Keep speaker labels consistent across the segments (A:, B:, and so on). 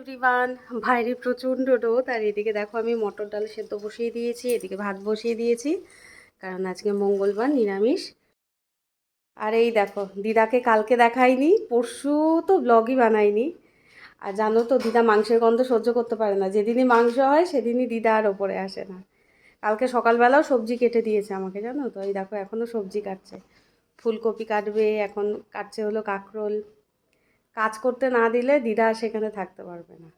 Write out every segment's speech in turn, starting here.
A: Everyone, বাইরে প্রচণ্ড রোদ আর এদিকে দেখো আমি মটর ডাল সেদ্ধ বসিয়ে দিয়েছি, এদিকে ভাত বসিয়ে দিয়েছি কারণ আজকে মঙ্গলবার নিরামিষ। আর এই দেখো দিদাকে কালকে দেখাইনি, পরশু তো ব্লগই বানাইনি। আর জানো তো দিদা মাংসের গন্ধ সহ্য করতে পারে না, যেদিনই মাংস হয় সেদিনই দিদা আর ওপরে আসে না। কালকে সকালবেলাও সবজি কেটে দিয়েছে আমাকে, জানো তো এই দেখো এখনও সবজি কাটছে, ফুলকপি কাটবে, এখন কাটছে হলো কাঁকরোল। কাজ করতে না দিলে দিদা সেখানে থাকতে পারবে না।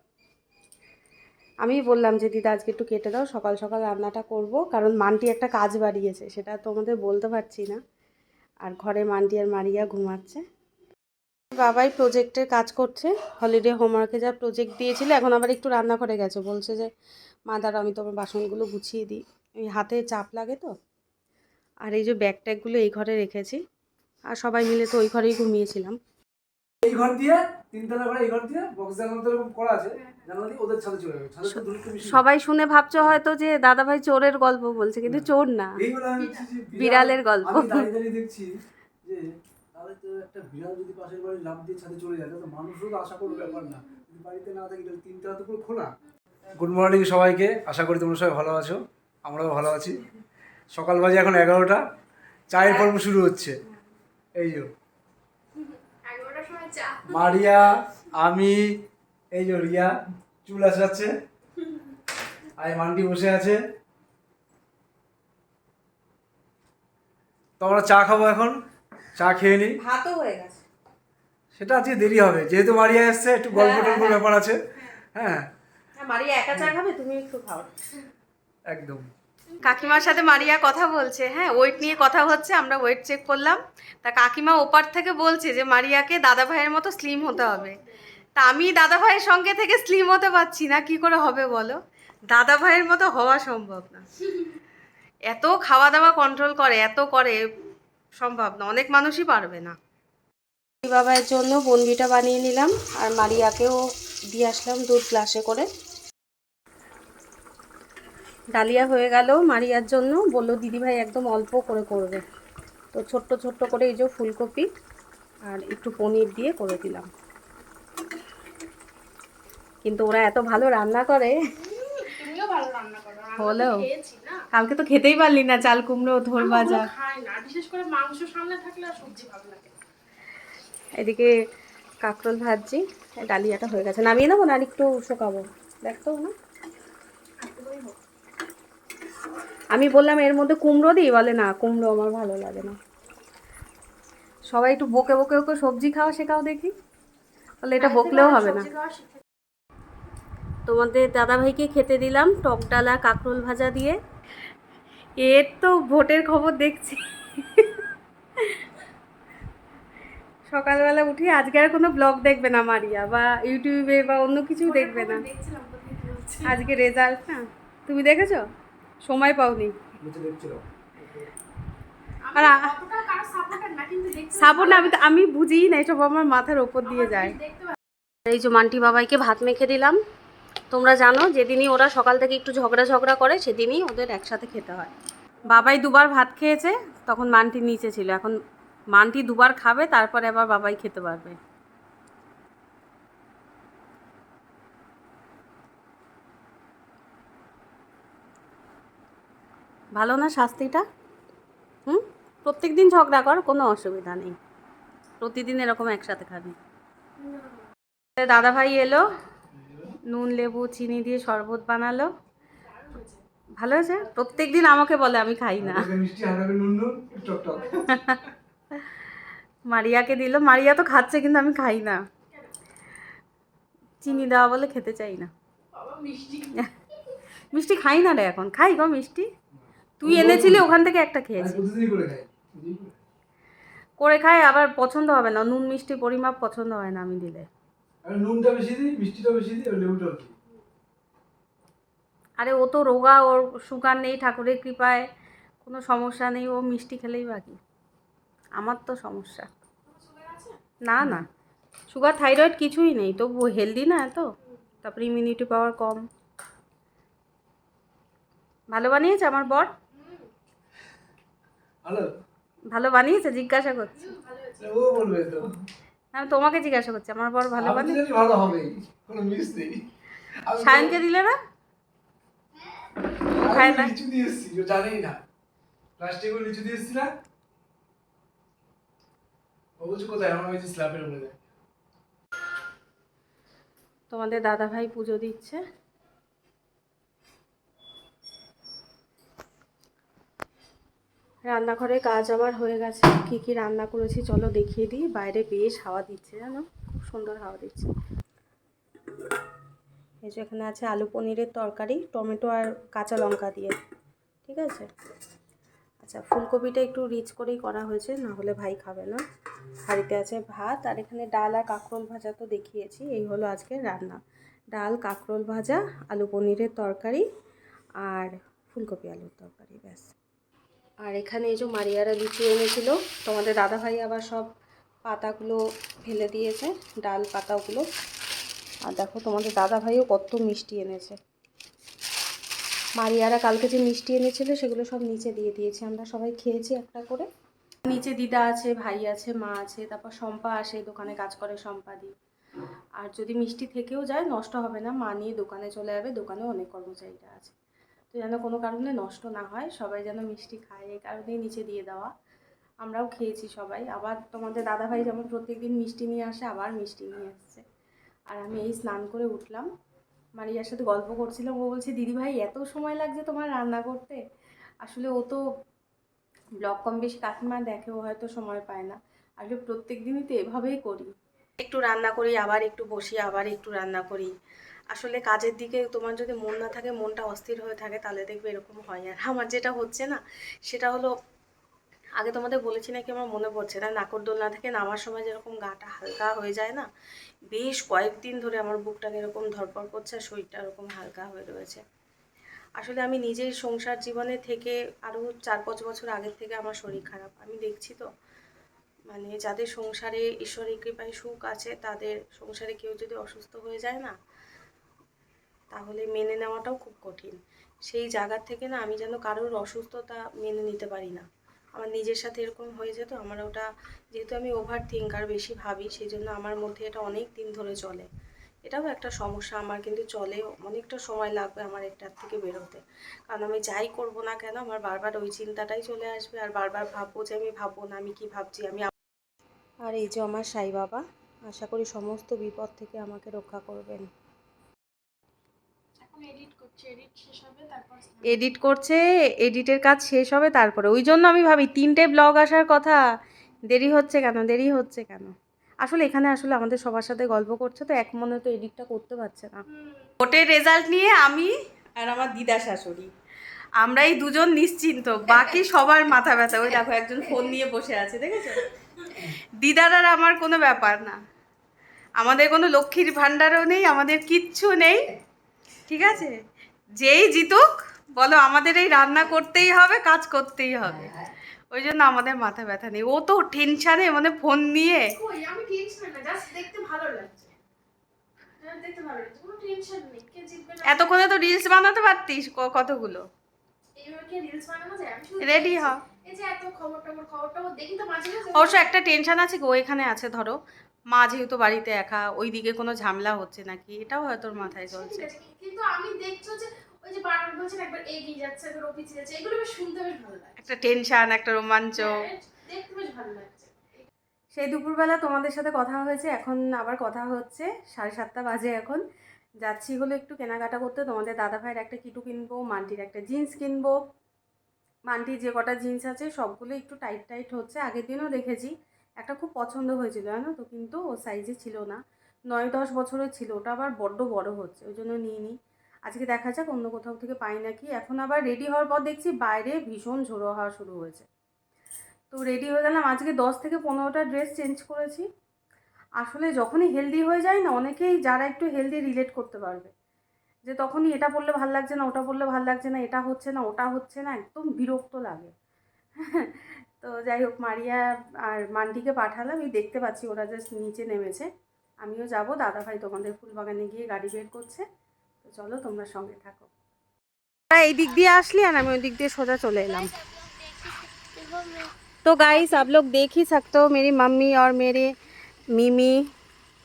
A: আমি বললাম যে দিদা আজকে একটু কেটে দাও, সকাল সকাল রান্নাটা করব, কারণ মান্টি একটা কাজ বাড়িয়েছে, সেটা তোমাদের বলতে পারছি না। আর ঘরে মান্টি আর মারিয়া ঘুমাচ্ছে। বাবাই প্রজেক্টের কাজ করছে, হলিডে হোমওয়ার্কে যা প্রজেক্ট দিয়েছিল, এখন আবার একটু রান্নাঘরে গেছে, বলছে যে মা দাঁড়াও আমি তোমার বাসনগুলো গুছিয়ে দিই, এই হাতে চাপ লাগে তো। আর এই যে ব্যাগ ট্যাগগুলো এই ঘরে রেখেছি, আর সবাই মিলে তো ওই ঘরেই ঘুমিয়েছিলাম।
B: এই ঘর দিয়ে তিনতলা করে এই ঘর দিয়ে বক্স জানালা মতো এরকম করা আছে, জানালা দিয়ে ওদের ছাদে চলে যাবে। ছাদে তো দূরত্ব বেশি।
A: সবাই শুনে ভাবছো হয়তো যে দাদাভাই চোরের গল্প বলছে, কিন্তু চোর না,
B: এইগুলো আমি
A: বিড়ালের গল্প।
B: আমি দাঁড়িয়ে দাঁড়িয়ে দেখছি যে তাহলে তো একটা বিড়াল যদি পাশের বাড়ি লাফ দিয়ে ছাদে চলে যায় তাহলে মানুষও তো আশা করবে ব্যাপার না, যদি বাড়িতে না থাকি তাহলে তিনতলা তো পুরো খোলা। গুড মর্নিং সবাইকে, আশা করি তোমরা সবাই ভালো আছো, আমরাও ভালো আছি। সকাল বাজে এখন 11টা, চায়ের পর্ব শুরু হচ্ছে। এই যে মারিয়া, আমি, এই যে রিয়া চুল আসাচ্ছে, আর মান্টি বসে আছে। তো আমরা চা খাবো এখন, চা খেয়ে নিই।
A: ভাতও হয়ে গেছে,
B: সেটা আজকে দেরি হবে, যেহেতু মারিয়া এসছে, একটু গল্প টল্প ব্যাপার আছে। হ্যাঁ,
A: মারিয়া একা চা খাবে, তুমি একটু খাও।
B: একদম।
A: কাকিমার সাথে মারিয়া কথা বলছে, হ্যাঁ ওয়েট নিয়ে কথা হচ্ছে, আমরা ওয়েট চেক করলাম। তা কাকিমা ওপার থেকে বলছে যে মারিয়াকে দাদা ভাইয়ের মতো স্লিম হতে হবে। তা আমি দাদা ভাইয়ের সঙ্গে থেকে স্লিম হতে পারছি না, কি করে হবে বলো? দাদা ভাইয়ের মতো হওয়া সম্ভব না, এত খাওয়া দাওয়া কন্ট্রোল করে, এত করে, সম্ভব না, অনেক মানুষই পারবে না। বাবার জন্য বনবিটা বানিয়ে নিলাম, আর মারিয়াকেও দিয়ে আসলাম দুধ গ্লাসে করে। ডালিয়া হয়ে গেল মারিয়ার জন্য, বললো দিদিভাই একদম অল্প করে করবে, তো ছোট্ট ছোট্ট করে এই যে ফুলকপি আর একটু পনির দিয়ে করে দিলাম। কিন্তু ওরা এত ভালো রান্না করে,
C: তুমিও ভালো রান্না করো।
A: হলো
C: খেয়েছি না,
A: কালকে তো খেতেই পারলি না, চাল কুমড়ো থোর ভাজা।
C: খাই না, বিশেষ করে মাংস সামনে থাকলে আর সবজি ভালো লাগে।
A: এদিকে কাঁকরোল ভাজছি, ডালিয়াটা হয়ে গেছে, নামিয়ে নেবো না আর একটু শুকাবো, দেখতো না। আমি বললাম এর মধ্যে কুমড়ো দিই, বলে না কুমড়ো আমার ভালো লাগে না। সবাই একটু বকে বকে ওকে সবজি খাওয়া শেখাও দেখি, বলে এটা বকলেও হবে না। তোমাদের দাদাভাইকে খেতে দিলাম টক ডালা কাঁকরোল ভাজা দিয়ে। এর তো ভোটের খবর দেখছি, সকালবেলা উঠি আজকে আর কোনো ব্লগ দেখবে না মারিয়া, বা ইউটিউবে বা অন্য কিছু দেখবে না, আজকে রেজাল্ট না। তুমি দেখেছো? সময় পাওনি। আর সাপোর্ট না, আমি বুঝিই না এসব, আমার মাথার ওপর দিয়ে যায়। এই যে মান্টি বাবাইকে ভাত মেখে দিলাম। তোমরা জানো যেদিনই ওরা সকাল থেকে একটু ঝগড়া করে সেদিনই ওদের একসাথে খেতে হয়। বাবাই দুবার ভাত খেয়েছে, তখন মান্টি নিচে ছিল, এখন মান্টি দুবার খাবে, তারপরে আবার বাবাই খেতে পারবে। ভালো না শাস্তিটা? প্রত্যেক দিন ঝগড়া কর, কোনো অসুবিধা নেই, প্রতিদিন এরকম একসাথে খাবি। দাদা ভাই এলো, নুন লেবু চিনি দিয়ে শরবত বানালো, ভালো হয়েছে। প্রত্যেক দিন আমাকে বলে আমি খাই না। মারিয়াকে দিল, মারিয়া তো খাচ্ছে কিন্তু আমি খাই না, চিনি দেওয়া বলে খেতে চাই না। মিষ্টি খাই না রে, এখন খাই গো মিষ্টি, তুই এনেছিলি ওখান থেকে একটা খেয়েছি, করে খাই, আবার পছন্দ হবে না, নুন মিষ্টি পরিমাপ পছন্দ হয় না আমি দিলে।
B: নুনটা বেশি দিই, মিষ্টিটা বেশি দিই, আর লেবুটা অল্প।
A: আরে ও তো রোগা, ওর সুগার নেই, ঠাকুরের কৃপায় কোনো সমস্যা নেই, ও মিষ্টি খেলেই বাকি, আমার তো সমস্যা। না না, সুগার থাইরয়েড কিছুই নেই, তবু হেলদি না এত, তারপরে ইমিউনিটি পাওয়ার কম। ভালো বানিয়েছে আমার বর,
B: ভালো
A: ভালো বানিয়েছে জিজ্ঞাসা করছি।
B: ও বলবে তো।
A: আমি তোমাকে জিজ্ঞাসা করছি আমার বর ভালো
B: আমি তো
A: বানায়?
B: জানি ভালো হবে, কোনো মিস নেই। আমি
A: সায়নকে দিলে না? ও খায় না।
B: লিচু দিয়ে এসেছি, ও জানেই না। প্লাস্টিকে লিচু দিয়ে এসেছি না? ও বলছে কোথায়? আমার ওই যে স্ল্যাবের উপরে দেয়।
A: তোমাদের দাদা ভাই পুজো দিচ্ছে। রান্নাঘরে কাজ আমার হয়ে গেছে। কি কি রান্না করেছি চলো দেখিয়ে দিই। বাইরে বেশ হাওয়া দিচ্ছে, জানো, খুব সুন্দর হাওয়া দিচ্ছে। এই যে এখানে আছে আলু পনিরের তরকারি, টমেটো আর কাঁচা লঙ্কা দিয়ে, ঠিক আছে। আচ্ছা, ফুলকপিটা একটু রিচ করেই করা হয়েছে, না হলে ভাই খাবে না। হাঁড়িতে আছে ভাত, আর এখানে ডাল আর কাঁকরোল ভাজা তো দেখিয়েছি। এই হলো আজকের রান্না, ডাল, কাঁকরোল ভাজা, আলু পনিরের তরকারি আর ফুলকপি আলুর তরকারি, ব্যাস। আর এখানে এই যে মারিয়ারা লিচু এনেছিল, তোমাদের দাদাভাই আবার সব পাতাগুলো ফেলে দিয়েছে, ডাল পাতাগুলো। আর দেখো তোমাদের দাদাভাইও কত মিষ্টি এনেছে। মারিয়ারা কালকে যে মিষ্টি এনেছিল সেগুলো সব নিচে দিয়ে দিয়েছে, আমরা সবাই খেয়েছি একটা করে। নিচে দিদা আছে, ভাই আছে, মা আছে, তারপর শম্পা আসে, দোকানে কাজ করে শম্পা দি। আর যদি মিষ্টি থেকেও যায় নষ্ট হবে না, মা নিয়ে দোকানে চলে যাবে, দোকানেও অনেক কর্মচারীরা আছে। তো যেন কোনো কারণে নষ্ট না হয়, সবাই যেন মিষ্টি খায়, এই কারণেই নিচে দিয়ে দেওয়া। আমরাও খেয়েছি সবাই। আবার তোমাদের দাদাভাই যেমন প্রত্যেকদিন মিষ্টি নিয়ে আসে, আবার মিষ্টি নিয়ে আসছে। আর আমি এই স্নান করে উঠলাম, মারিয়ার সাথে গল্প করছিলাম। ও বলছে দিদিভাই এত সময় লাগছে তোমার রান্না করতে? আসলে ও তো ব্লগ কম বেশি কাকিমা দেখে, ও হয়তো সময় পায় না। আসলে প্রত্যেক দিনই তো এভাবেই করি, একটু রান্না করি, আবার একটু বসি, আবার একটু রান্না করি। আসলে কাজের দিকে তোমার যদি মন না থাকে, মনটা অস্থির হয়ে থাকে, তাহলে দেখবে এরকম হয়। আর আমার যেটা হচ্ছে না, সেটা হলো, আগে তোমাদের বলেছি নাকি আমার মনে পড়ছে না, নাগরদোলনা থেকে নামার সময় যেরকম গাটা হালকা হয়ে যায় না, বেশ কয়েকদিন ধরে আমার বুকটাকে এরকম ধরপড় করছে, আর শরীরটা এরকম হালকা হয়ে রয়েছে। আসলে আমি নিজের সংসার জীবনে থেকে আরও 4-5 বছর আগের থেকে আমার শরীর খারাপ, আমি দেখছি তো। মানে যাদের সংসারে ঈশ্বরের কৃপায় সুখ আছে, তাদের সংসারে কেউ যদি অসুস্থ হয়ে যায় না, তাহলে মেনে নেওয়াটাও খুব কঠিন। সেই জায়গার থেকে না, আমি যেন কারোর অসুস্থতা মেনে নিতে পারি না। আমার নিজের সাথে এরকম হয়ে যেত, আমার ওটা, যেহেতু আমি ওভার থিঙ্কার, বেশি ভাবি, সেই জন্য আমার মধ্যে এটা অনেক দিন ধরে চলে। এটাও একটা সমস্যা আমার, কিন্তু চলে, অনেকটা সময় লাগবে আমার এটার থেকে বেরোতে। কারণ আমি যাই করব না কেন, আমার বারবার ওই চিন্তাটাই চলে আসবে, আর বারবার ভাববো যে আমি ভাববো না, আমি কি ভাবছি আমি। আর এই যে আমার সাই বাবা, আশা করি সমস্ত বিপদ থেকে আমাকে রক্ষা করবেন।
C: এখন এডিট করছে, এডিট শেষ হবে তারপর
A: এডিট করছে, এডিটের কাজ শেষ হবে তারপরে। ওই জন্য আমি ভাবি 3টে ব্লগ আসার কথা, দেরি হচ্ছে কেন, দেরি হচ্ছে কেন। আসলে এখানে আসলে আমাদের সবার সাথে গল্প করছে তো, এক মনে তো এডিটটা করতে পারছে না। ভোটের রেজাল্ট নিয়ে আমি আর আমার দিদা শাশুড়ি, আমরাই দুজন নিশ্চিন্ত, বাকি সবার মাথা ব্যথা। ওই দেখো একজন ফোন নিয়ে বসে আছে, দেখেছো? দিদার আর আমার কোনো ব্যাপার না, আমাদের কোনো লক্ষ্মীর ভাণ্ডারও নেই, আমাদের কিচ্ছু নেই, ঠিক আছে। যেই জিতুক, বলো আমাদের এই রান্না করতেই হবে, কাজ করতেই হবে, ওই জন্য আমাদের মাথা ব্যথা নেই। ও তো টেনশানে, মানে ফোন নিয়ে।
C: কই আমি টেনশন না, জাস্ট দেখতে ভালো লাগছে, দেখতে ভালো লাগছে, কোনো টেনশন নেই। কে জিতবে না
A: এতক্ষণে তো রিলস বানাতে পারতিস কতগুলো।
C: এইভাবে কি রিলস বানানো যায়? আমি শুধু
A: রেডি হ।
C: এই যে এত খবর দেখি তো মাঝে মাঝে।
A: অবশ্য একটা টেনশন আছে গো, এখানে আছে ধরো, মা যেহেতু বাড়িতে একা, ওইদিকে কোনো ঝামেলা হচ্ছে নাকি, এটাও হয়তো ওর মাথায় চলছে।
C: ঠিক আছে, কিন্তু আমি দেখছো যে ওই যে বারবার বলছেন একবার এগিয়ে যাচ্ছে, একবার ও পিছিয়ে যাচ্ছে, এগুলো বেশ শুনতে বেশ ভালো লাগে।
A: একটা টেনশন, একটা রোমাঞ্চ।
C: হ্যাঁ, দেখতে বেশ ভালো লাগছে।
A: সেই দুপুরবেলা তোমাদের সাথে কথা হয়েছে, এখন আবার কথা হচ্ছে, 7:30 বাজে এখন। যাচ্ছি হলো একটু কেনাকাটা করতে, তোমাদের দাদা ভাইয়ের একটা কিটু কিনবো, মান্টির একটা জিন্স কিনবো। মান্টির যে কটা জিন্স আছে সবগুলো একটু টাইট টাইট হচ্ছে, আগের দিনও দেখেছি একটা খুব পছন্দ হয়েছিল, জানো তো, কিন্তু ও সাইজে ছিল না, 9-10 বছরের ছিল, ওটা আবার বড্ড বড় হচ্ছে, ওই জন্য নিইনি। আজকে দেখা যাক অন্য কোথাও থেকে পাই নাকি। এখন আবার রেডি হওয়ার পর দেখছি বাইরে ভীষণ ঝোড়ো হওয়া শুরু হয়েছে। তো রেডি হয়ে গেলাম, আজকে 10 থেকে 15টা ড্রেস চেঞ্জ করেছি। আসলে যখনই হেলদি হয়ে যায় না, অনেকেই যারা একটু হেলদি রিলেট করতে পারবে, যে তখনই এটা পরলে ভাল লাগছে না, ওটা পরলে ভাল লাগছে না, এটা হচ্ছে না, ওটা হচ্ছে না, একদম বিরক্ত লাগে। তো যাই হোক, মারিয়া আর মান্টিকে পাঠালাম, এই দেখতে পাচ্ছি ওরা জাস্ট নিচে নেমেছে, আমিও যাব। দাদাভাই তোমাদের ফুলবাগানে গিয়ে গাড়ি বের করছে, তো চলো তোমরা সঙ্গে থাকো। এই দিক দিয়ে আসলি আর আমি ওই দিক দিয়ে সোজা চলে এলাম। तो गाइस आप लोग देख ही सकते हो, मेरी मम्मी और मेरे मिमी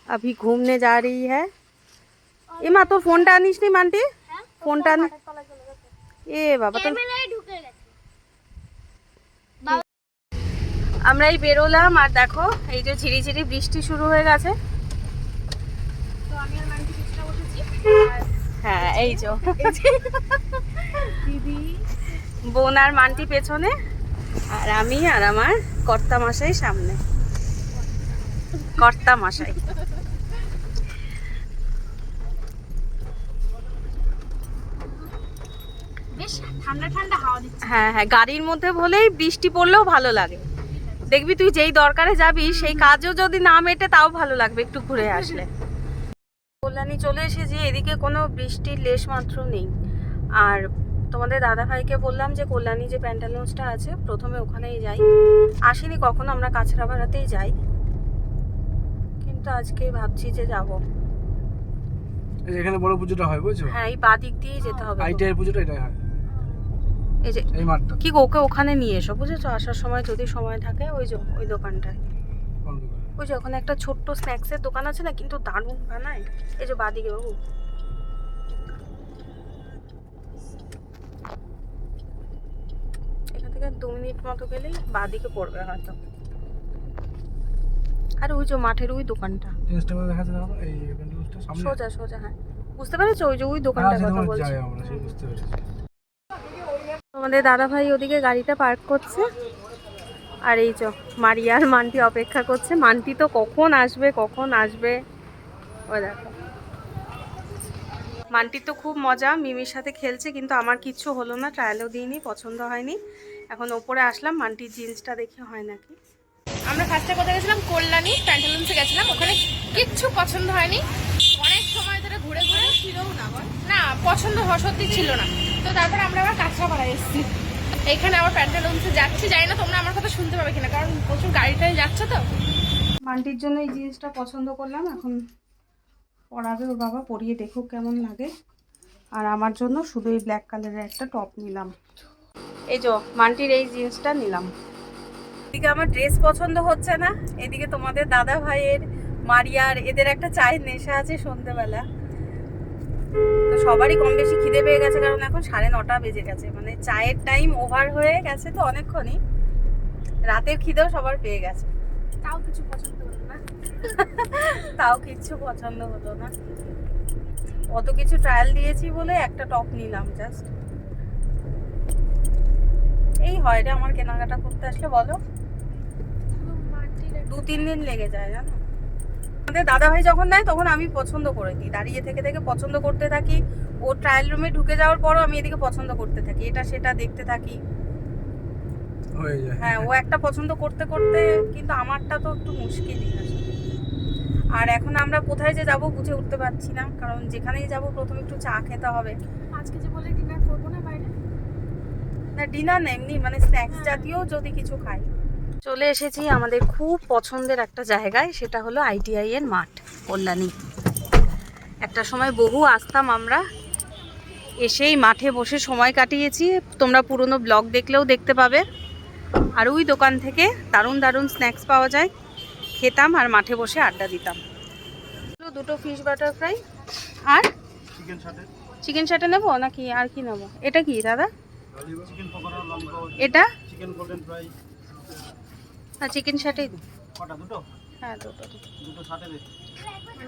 A: अभी घूमने जा रही है। ए मा तो फोनটা আনিস নি মান্টি, ফোনটা এ বাবা তো আমরাই বেরোলাম আর দেখো এই যে ঝিরিঝিরি বৃষ্টি শুরু হয়ে গেছে।
C: তো আমি আর মান্টি পিছনে বসেছি।
A: হ্যাঁ এই যে
C: দিদি
A: বোন আর মান্টি পেছনে, আর আমি আর আমার কর্তা মশাই সামনে। কর্তা মশাই
C: বেশ ঠান্ডা ঠান্ডা হাওয়া দিচ্ছে।
A: হ্যাঁ হ্যাঁ, গাড়ির মধ্যে হলেই বৃষ্টি পড়লেও ভালো লাগে। দেখবি তুই যেই দরকারে যাবি সেই কাজও যদি না মেটে তাও ভালো লাগবে একটু ঘুরে আসলে। কল্যাণী চলে এসেছি, এদিকে কোনো বৃষ্টির লেশ মাত্র নেই। আর তোমাদের দাদা ভাইকে বললাম যে কল্যাণী যে প্যান্টালুন্সটা আছে প্রথমে ওখানেই যাই। আসিনি কখনো, আমরা কাছড়াপাড়াতেই যাই, কিন্তু আজকে ভাবছি যে যাব।
B: এই যে এখানে বড় পুজোটা হয় বুঝছো?
A: হ্যাঁ এই বাদিক দিয়েই যেতে হবে।
B: আইটিআই পুজোটা এটাই হয়
A: এই যে
B: এই মাঠটা।
A: কি গো, ওকে ওখানে নিয়ে এসো বুঝেছো, আসার সময় যদি সময় থাকে। ওই যে ওই দোকানটায়,
B: কোন দোকানে?
A: ওই যে ওখানে একটা ছোট্ট স্ন্যাক্সের দোকান আছে না, কিন্তু দারুণ বানায়। এই যে বাদিকে বাবু, এখান থেকে 2 মিনিট মতো গেলেই বাদিকে পড়বে হয়তো। আর ওই যে মাঠের ওই দোকানটা
B: ইনস্টাগ্রামে দেখা যায় না এই প্যান্ডেলটা সামনে
A: সোজা সোজা। হ্যাঁ বুঝতে পেরেছো, ওই যে ওই দোকানটার কথা বলছি।
B: যাই আমরা সেই বুঝতে পেরেছি।
A: আমাদের দাদা ভাই ওদিকে গাড়িটা পার্ক করছে, আর এই যে মারিয়ার মান্টি অপেক্ষা করছে। মান্টি তো কখন আসবে কখন আসবে। ওই দেখো মান্টির তো খুব মজা, মিমির সাথে খেলছে, কিন্তু আমার কিচ্ছু হলো না, ট্রায়ালও দিইনি, পছন্দ হয়নি। এখন ওপরে আসলাম, মান্টির জিন্সটা দেখে হয় নাকি।
C: আমরা ফার্স্টে কোথায় গেছিলাম? কল্যাণী প্যান্টালুন্সে গেছিলাম। ওখানে কিচ্ছু পছন্দ হয়নি। অনেক সময় ধরে ঘুরে ঘুরে ছিলও না, না পছন্দ সত্যি ছিল না। তো তারপরে আমরা আবার কাছড়াপাড়ায় এসেছি। এইখানে আবার প্যান্টালুন্সে যাচ্ছি। জানি না তোমরা আমার কথা শুনতে পাবে কিনা, কারণ প্রচুর গাড়িটাই যাচ্ছে তো।
A: মান্টির জন্য এই জিন্সটা পছন্দ করলাম, এখন পরাবে ওর বাবা, পরিয়ে দেখুক কেমন লাগে। আর আমার জন্য শুধু এই ব্ল্যাক কালারের একটা টপ নিলাম। এই যে মান্টির এই জিন্সটা নিলাম। এদিকে আমার ড্রেস পছন্দ হচ্ছে না, এদিকে তোমাদের দাদা ভাইয়ের, মারিয়ার, এদের একটা চায়ের নেশা আছে সন্ধ্যেবেলা। তো সবারই কম বেশি খিদে পেয়ে গেছে, কারণ এখন 9:30 বেজে গেছে, মানে চায়ের টাইম ওভার হয়ে গেছে তো অনেকক্ষণই। রাতের খিদেও সবার পেয়ে গেছে।
C: তাও কিছু পছন্দ হলো না।
A: তাও কিচ্ছু পছন্দ হলো না। অত কিছু ট্রায়াল দিয়েছি বলে একটা টপ নিলাম জাস্ট। এই হয় রে আমার কেনাকাটা করতে আসলে, বলো 2-3 দিন লেগে যায় জানো। আমাদের দাদা ভাই যখন নেয় তখন আমি পছন্দ করে দিই, দাঁড়িয়ে থেকে থেকে পছন্দ করতে থাকি। ও ট্রায়াল রুমে ঢুকে যাওয়ার পরও আমি এদিকে পছন্দ করতে থাকি, এটা সেটা দেখতে থাকি।
B: হয়ে যায়।
A: হ্যাঁ ও একটা পছন্দ করতে করতে, কিন্তু আমারটা তো একটু মুশকিলই আছে। আর এখন আমরা কোথায় যে যাব বুঝে উঠতে পারছি না, কারণ যেখানেই যাব প্রথমে একটু চা খেতে হবে।
C: আজকে যে বলে ডিনার করবো না বাইরে,
A: না ডিনার না, এমনি মানে স্ন্যাক্স জাতীয় যদি কিছু খাই। চলে এসেছি আমাদের খুব পছন্দের একটা জায়গায়, সেটা হলো আইটিআই এর মাঠ, কল্যাণী। একটা সময় বহু আসতাম আমরা, এসেই মাঠে বসে সময় কাটিয়েছি। তোমরা পুরনো ব্লগ দেখলেও দেখতে পাবে। আর ওই দোকান থেকে দারুণ দারুণ স্ন্যাক্স পাওয়া যায়, খেতাম আর মাঠে বসে আড্ডা দিতাম। 2 ফিশ বাটার ফ্রাই আর চিকেন শাটে নেবো নাকি আর কি নেবো? এটা কি দাদা? এটা
B: চিকেন গোল্ডেন ফ্রাই
A: হ্যাঁ চিকেন শাটেই দিই।
B: কটা? দুটো?
A: হ্যাঁ দুটো
B: শাটে দে।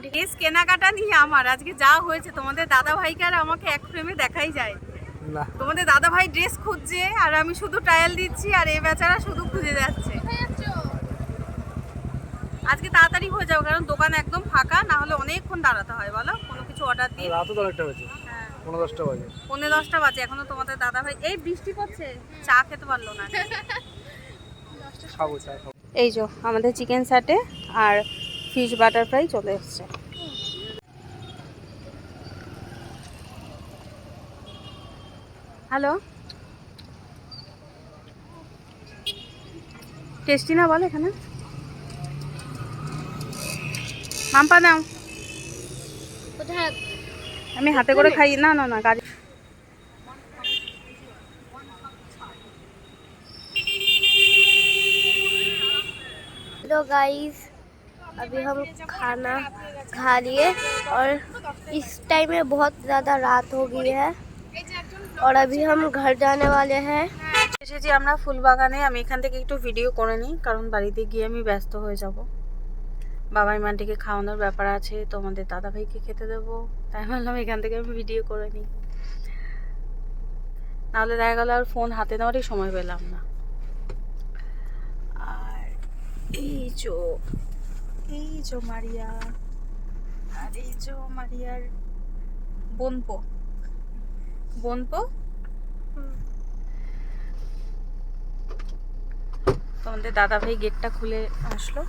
A: ড্রেস কেনাকাটা নিয়ে আমার আজকে যা হয়েছে, তোমাদের দাদা ভাইকে আর আমাকে এক ফ্রেমে দেখাই যায়
B: না।
A: তোমাদের দাদা ভাই ড্রেস খুঁজছে আর আমি শুধু ট্রায়াল দিচ্ছি, আর এই বেচারা শুধু খুঁজে যাচ্ছে। আজকে তাড়াতাড়ি হয়ে যাও, কারণ দোকান একদম ফাঁকা, না হলে অনেকক্ষণ দাঁড়াতে হয় বলো কোনো কিছু অর্ডার দিয়ে।
B: রাতও তো একটা বাজে।
A: হ্যাঁ
B: 9:10 বাজে।
A: 9:45 বাজে, এখনো তোমাদের দাদা ভাই, এই বৃষ্টি পড়ছে, চা খেতে পারলো না।
B: খাবো চা খাবো।
A: এই যে আমাদের চিকেন স্যাটে আর ফিশ বাটার ফ্রাই চলে এসছে। হ্যালো, টেস্টি না বল এখানে? মাম্পা নাও,
C: কোথায়?
A: আমি হাতে করে খাই। না না না গাড়ি।
D: হ্যালো গাইস, अभी हम खाना खा लिए और इस टाइम में बहुत ज़्यादा रात हो गई है और अभी हम घर जाने वाले हैं।
A: এসেছি আমরা ফুলবাগানে। আমি এখান থেকে একটু ভিডিও করে নিই, কারণ বাড়িতে গিয়ে আমি ব্যস্ত হয়ে যাব। বাবাই মানটিকে খাওয়ানোর ব্যাপার আছে, তোমাদের দাদাভাইকে খেতে দেবো, তাই ভাবলাম এখান থেকে আমি ভিডিও করে নিই, নাহলে দেখা গেলো আর ফোন হাতে নেওয়ারই সময় পেলাম না। আর এই যে মারিয়া, আর এই যে মারিয়ার বোনপো তোমাদের দাদাভাই গেটটা খুলে আসলো।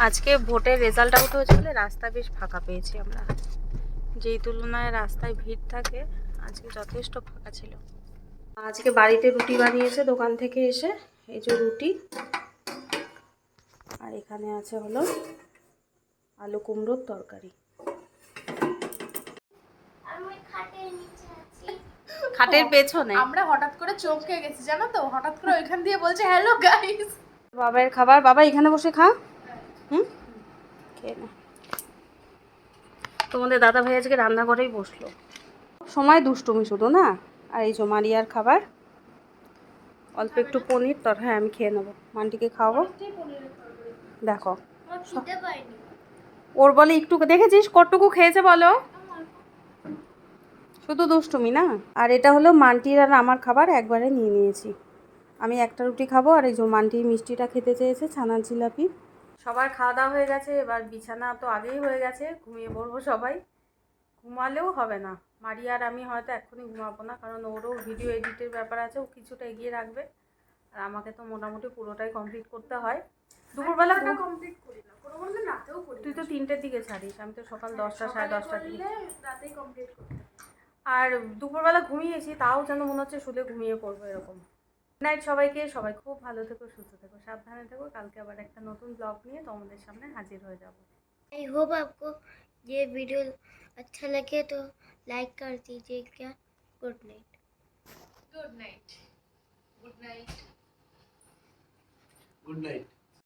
A: আজকে ভোটের রেজাল্ট আউট হয়েছে বলে রাস্তা বেশ ফাঁকা পেয়েছি আমরা, যেই তুলনায় রাস্তায় ভিড় থাকে আজকে যথেষ্ট ফাঁকা ছিল। আজকে বাড়িতে রুটি বানিয়েছে দোকান থেকে এসে, এই যে রুটি, আর এখানে আছে হলো আলু কুমড়োর তরকারি। খাটের পেছনে
C: আমরা হঠাৎ করে চমকে গেছি জানো তো, হঠাৎ করে ওইখান দিয়ে বলছে হ্যালো গাইস।
A: বাবার খাবার, বাবা এখানে বসে খা। খেয়ে নে। তোমাদের দাদা ভাই আজকে রান্নাঘরেই বসলো, সময় দুষ্টুমি শুধু না। আর এই যে মারিয়ার খাবার, অল্প একটু পনির হ্যাঁ আমি খেয়ে নেবো, মানটিকে খাওয়াবো। দেখো ওর বলে একটু, দেখেছিস কতটুকু খেয়েছে বলো, শুধু দুষ্টুমি না। আর এটা হলো মানটির আর আমার খাবার একবারে নিয়ে নিয়েছি। আমি একটা রুটি খাবো, আর এই যে মানটি মিষ্টিটা খেতে চেয়েছে, ছানার জিলাপি। সবার খাওয়া দাওয়া হয়ে গেছে, এবার বিছানা তো আগেই হয়ে গেছে, ঘুমিয়ে পড়বো সবাই। ঘুমালেও হবে না, মারিয়া আর আমি হয়তো এক্ষুনি ঘুমাবো না, কারণ ওরও ভিডিও এডিটের ব্যাপার আছে, ও কিছুটা এগিয়ে রাখবে, আর আমাকে তো মোটামুটি পুরোটাই কমপ্লিট করতে হয়। দুপুরবেলা
C: কমপ্লিট করি না, কোনো বললে রাতেও করি।
A: তুই তো 3টের দিকে ছাড়িস, আমি তো সকাল 10টা সাড়ে 10টার দিকে,
C: রাতেই কমপ্লিট করি।
A: আর দুপুরবেলা ঘুমিয়েছি, তাও যেন মনে হচ্ছে শুলে ঘুমিয়ে পড়বো এরকম। গুড নাইট সবাইকে, সবাই খুব ভালো থেকো, সুস্থ থেকো, সাবধানে থেকো। কালকে আবার একটা নতুন ব্লগ নিয়ে তোমাদের সামনে হাজির হয়ে যাব।
D: आई होप आपको ये वीडियो अच्छा लगे तो लाइक कर दीजिएगा। Good night.
B: Good night.